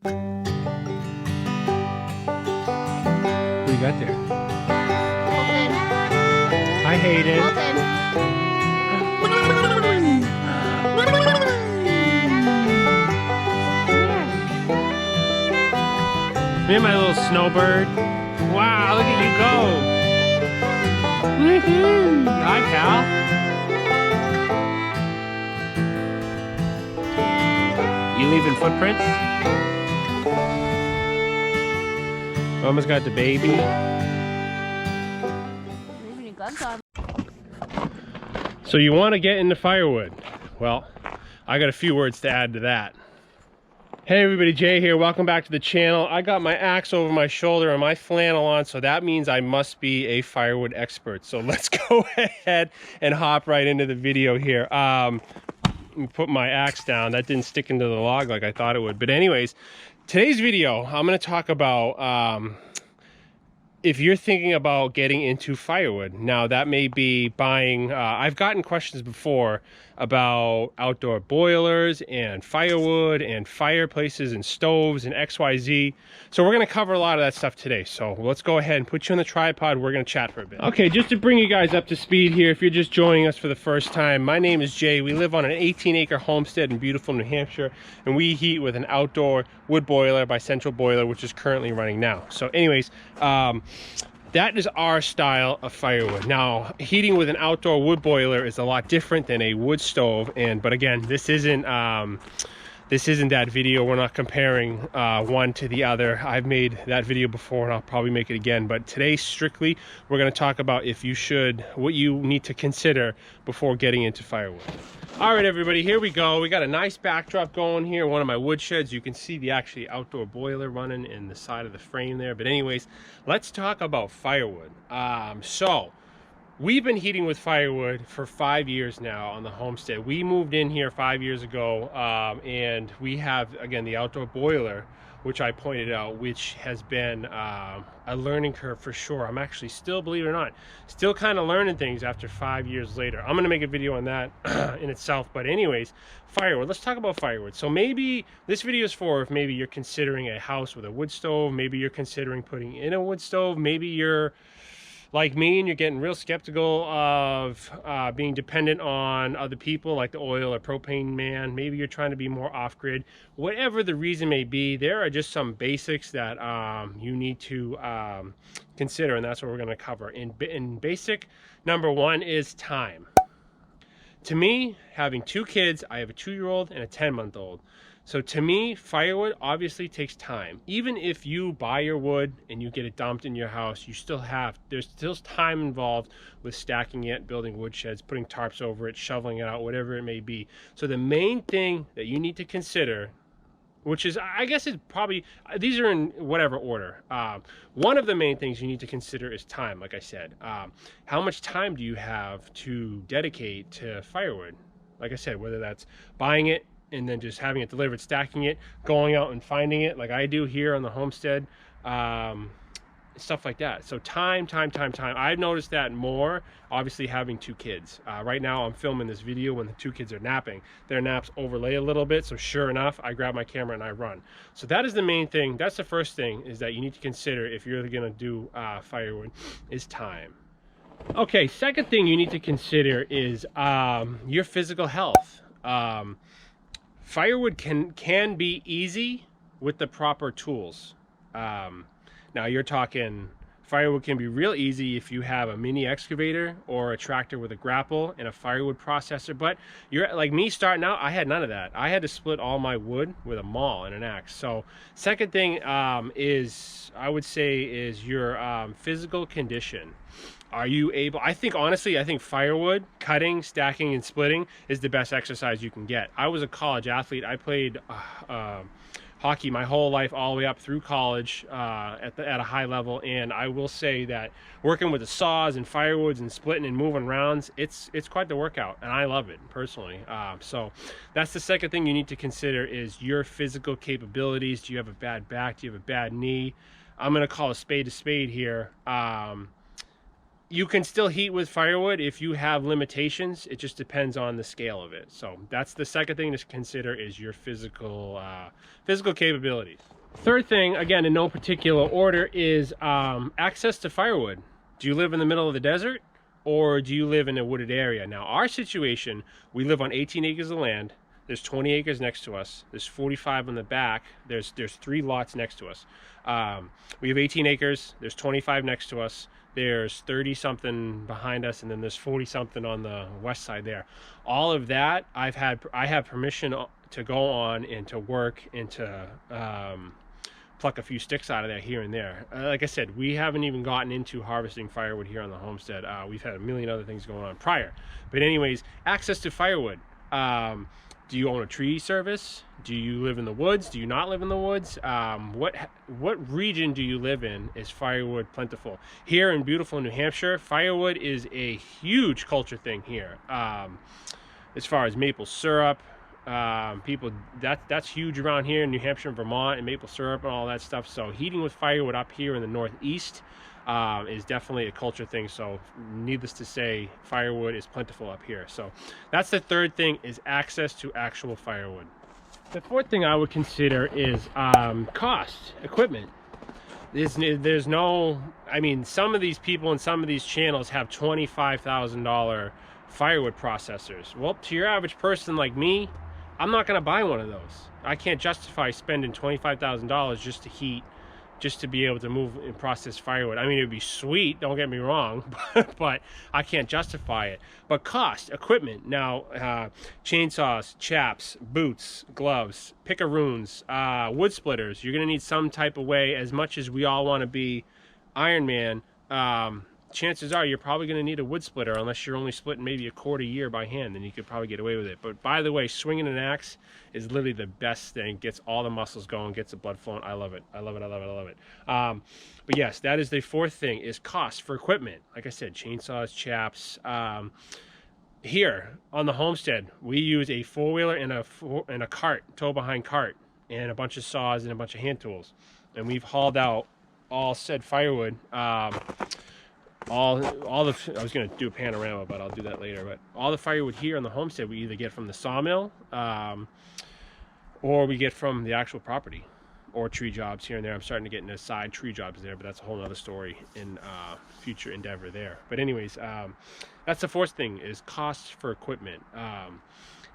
What you got there? Colton. Hi, Hayden. Colton. Come here, my little snowbird. Wow, look at you go. Woohoo! Hi, pal. You leaving footprints? Mama's got the baby. Leaving your gloves on. So you want to get into firewood? Well, I got a few words to add to that. Hey everybody, Jay here. Welcome back to the channel. I got my axe over my shoulder and my flannel on, so that means I must be a firewood expert. So let's go ahead and hop right into the video here. Let me put my axe down. That didn't stick into the log like I thought it would. But anyways, today's video, I'm going to talk about if you're thinking about getting into firewood. Now that may be buying, I've gotten questions before about outdoor boilers and firewood and fireplaces and stoves and XYZ. So we're going to cover a lot of that stuff today. So let's go ahead and put you on the tripod. We're going to chat for a bit. Okay, just to bring you guys up to speed here, if you're just joining us for the first time, my name is Jay. We live on an 18-acre homestead in beautiful New Hampshire, and we heat with an outdoor wood boiler by Central Boiler, which is currently running now. So anyways, that is our style of firewood. Now, heating with an outdoor wood boiler is a lot different than a wood stove, but again, this isn't that video. We're not comparing one to the other. I've made that video before, and I'll probably make it again. But today, strictly, we're going to talk about what you need to consider before getting into firewood. All right, everybody, here we go. We got a nice backdrop going here, one of my wood sheds. You can see the actually outdoor boiler running in the side of the frame there. But anyways, let's talk about firewood. So we've been heating with firewood for 5 years now on the homestead. We moved in here 5 years ago, and we have, again, the outdoor boiler, which I pointed out, which has been a learning curve for sure. I'm actually still, believe it or not, still kind of learning things after 5 years later. I'm going to make a video on that in itself. But anyways, firewood. Let's talk about firewood. So maybe this video is for if maybe you're considering a house with a wood stove. Maybe you're considering putting in a wood stove. Maybe you're like me and you're getting real skeptical of being dependent on other people like the oil or propane man. Maybe you're trying to be more off-grid. Whatever the reason may be, there are just some basics that you need to consider, and that's what we're going to cover. In basic, number one is time. To me, having two kids, I have a 2-year-old and a 10-month-old. So to me, firewood obviously takes time. Even if you buy your wood and you get it dumped in your house, there's still time involved with stacking it, building wood sheds, putting tarps over it, shoveling it out, whatever it may be. So the main thing that you need to consider, which is, I guess it's probably, these are in whatever order. One of the main things you need to consider is time, like I said. How much time do you have to dedicate to firewood? Like I said, whether that's buying it and then just having it delivered, stacking it, going out and finding it like I do here on the homestead, stuff like that. So time. I've noticed that more, obviously, having two kids. Right now I'm filming this video when the two kids are napping. Their naps overlay a little bit, so sure enough, I grab my camera and I run. So that is the main thing. That's the first thing is that you need to consider if you're gonna do firewood, is time. Okay, second thing you need to consider is your physical health. Firewood can be easy with the proper tools. Now you're talking, firewood can be real easy if you have a mini excavator or a tractor with a grapple and a firewood processor. But you're like me starting out, I had none of that. I had to split all my wood with a maul and an axe. So second thing is, I would say, is your physical condition. Are you able, I think firewood, cutting, stacking, and splitting is the best exercise you can get. I was a college athlete. I played hockey my whole life, all the way up through college at a high level, and I will say that working with the saws and firewoods and splitting and moving rounds, it's quite the workout, and I love it personally. So that's the second thing you need to consider is your physical capabilities. Do you have a bad back? Do you have a bad knee? I'm going to call a spade here. You can still heat with firewood if you have limitations. It just depends on the scale of it. So that's the second thing to consider, is your physical capabilities. Third thing, again, in no particular order, is access to firewood. Do you live in the middle of the desert, or do you live in a wooded area? Now, our situation, we live on 18 acres of land. There's 20 acres next to us. There's 45 in the back. There's 3 lots next to us. We have 18 acres. There's 25 next to us. There's 30 something behind us, and then there's 40 something on the west side there. All of that, I have permission to go on and to work and to pluck a few sticks out of there here and there. Like I said, we haven't even gotten into harvesting firewood here on the homestead. We've had a million other things going on prior. But anyways, access to firewood. Do you own a tree service? Do you live in the woods? Do you not live in the woods? What region do you live in is firewood plentiful? Here in beautiful New Hampshire, firewood is a huge culture thing here. As far as maple syrup, that's huge around here in New Hampshire and Vermont, and maple syrup and all that stuff. So heating with firewood up here in the Northeast is definitely a culture thing. So needless to say, firewood is plentiful up here. So that's the third thing, is access to actual firewood. The fourth thing I would consider is cost, equipment. There's no, I mean, some of these people and some of these channels have $25,000 firewood processors. Well, to your average person like me, I'm not going to buy one of those. I can't justify spending $25,000 just to heat, just to be able to move and process firewood. I mean, it'd be sweet, don't get me wrong, but I can't justify it. But cost, equipment, now, chainsaws, chaps, boots, gloves, picaroons, wood splitters. You're gonna need some type of way. As much as we all want to be Iron Man, chances are you're probably going to need a wood splitter, unless you're only splitting maybe a cord a year by hand, then you could probably get away with it. But by the way, swinging an axe is literally the best thing. Gets all the muscles going, gets the blood flowing. I love it. I love it. I love it. I love it. But yes, that is the fourth thing, is cost for equipment. Like I said, chainsaws, chaps. Here on the homestead, we use a four-wheeler and a cart, tow behind cart, and a bunch of saws and a bunch of hand tools. And we've hauled out all said firewood. I was going to do a panorama, but I'll do that later. But all the firewood here on the homestead, we either get from the sawmill, or we get from the actual property, or tree jobs here and there. I'm starting to get into side tree jobs there, but that's a whole other story in future endeavor there. But anyways, that's the fourth thing, is costs for equipment.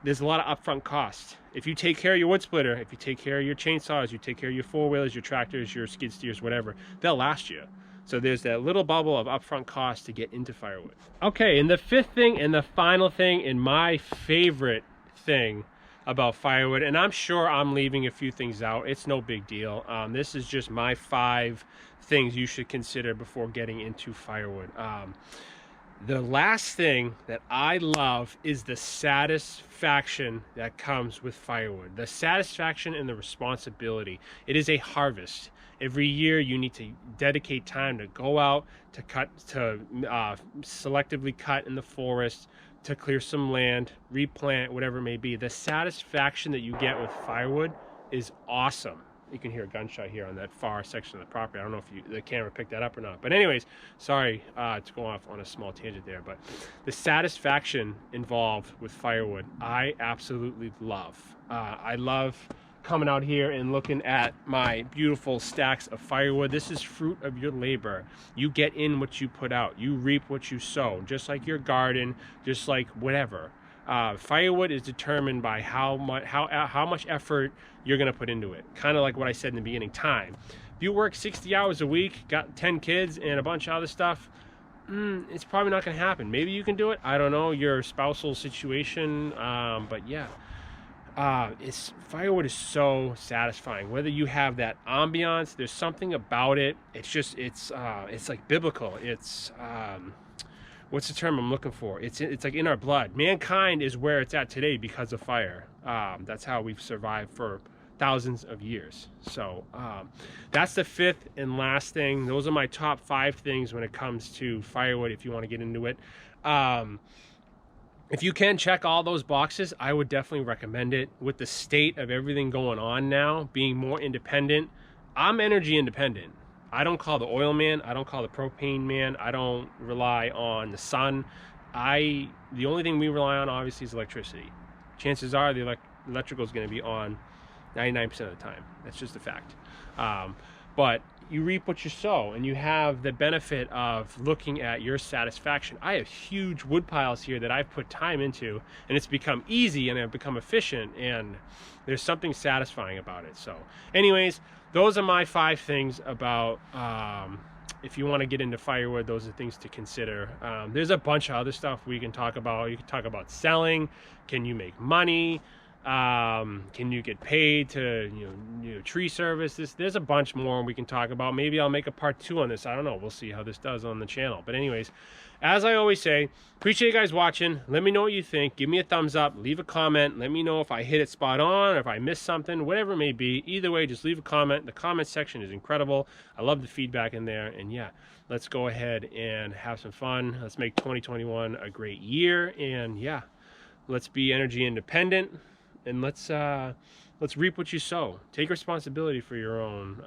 There's a lot of upfront costs. If you take care of your wood splitter, if you take care of your chainsaws, you take care of your four-wheelers, your tractors, your skid steers, whatever, they'll last you. So there's that little bubble of upfront cost to get into firewood. Okay, and the fifth thing and the final thing, and my favorite thing about firewood, and I'm sure I'm leaving a few things out, it's no big deal. This is just my 5 things you should consider before getting into firewood. The last thing that I love is the satisfaction that comes with firewood. The satisfaction and the responsibility. It is a harvest. Every year you need to dedicate time to go out, to cut, to selectively cut in the forest, to clear some land, replant, whatever it may be. The satisfaction that you get with firewood is awesome. You can hear a gunshot here on that far section of the property. I don't know if the camera picked that up or not. But anyways, sorry to go off on a small tangent there. But the satisfaction involved with firewood, I absolutely love. I love coming out here and looking at my beautiful stacks of firewood. This is fruit of your labor. You get in what you put out. You reap what you sow, just like your garden, just like whatever. Firewood is determined by how much effort you're going to put into it. Kind of like what I said in the beginning, time. If you work 60 hours a week, got 10 kids and a bunch of other stuff, it's probably not going to happen. Maybe you can do it. I don't know your spousal situation, but yeah. Firewood is so satisfying. Whether you have that ambiance, there's something about it. It's like biblical. It's what's the term I'm looking for? It's like in our blood. Mankind is where it's at today because of fire. That's how we've survived for thousands of years. So that's the fifth and last thing. Those are my top 5 things when it comes to firewood, if you want to get into it. If you can check all those boxes, I would definitely recommend it. With the state of everything going on now, being more independent, I'm energy independent. I don't call the oil man. I don't call the propane man. I don't rely on the sun. The only thing we rely on, obviously, is electricity. Chances are the electrical is going to be on 99% of the time. That's just a fact. But you reap what you sow, and you have the benefit of looking at your satisfaction. I have huge wood piles here that I've put time into, and it's become easy and I've become efficient, and there's something satisfying about it. So anyways, those are my 5 things about if you want to get into firewood. Those are things to consider. There's a bunch of other stuff we can talk about. You can talk about selling. Can you make money? Can you get paid to tree service? There's a bunch more we can talk about. Maybe I'll make a part 2 on this. I don't know. We'll see how this does on the channel. But anyways, as I always say, appreciate you guys watching. Let me know what you think. Give me a thumbs up, leave a comment, let me know if I hit it spot on or if I missed something, whatever it may be. Either way, just leave a comment. The comment section is incredible. I love the feedback in there. And yeah, let's go ahead and have some fun. Let's make 2021 a great year. And yeah, let's be energy independent. And let's reap what you sow. Take responsibility for your own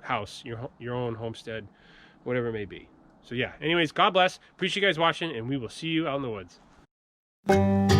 house, your own homestead, whatever it may be. So yeah, anyways, God bless. Appreciate you guys watching, and we will see you out in the woods.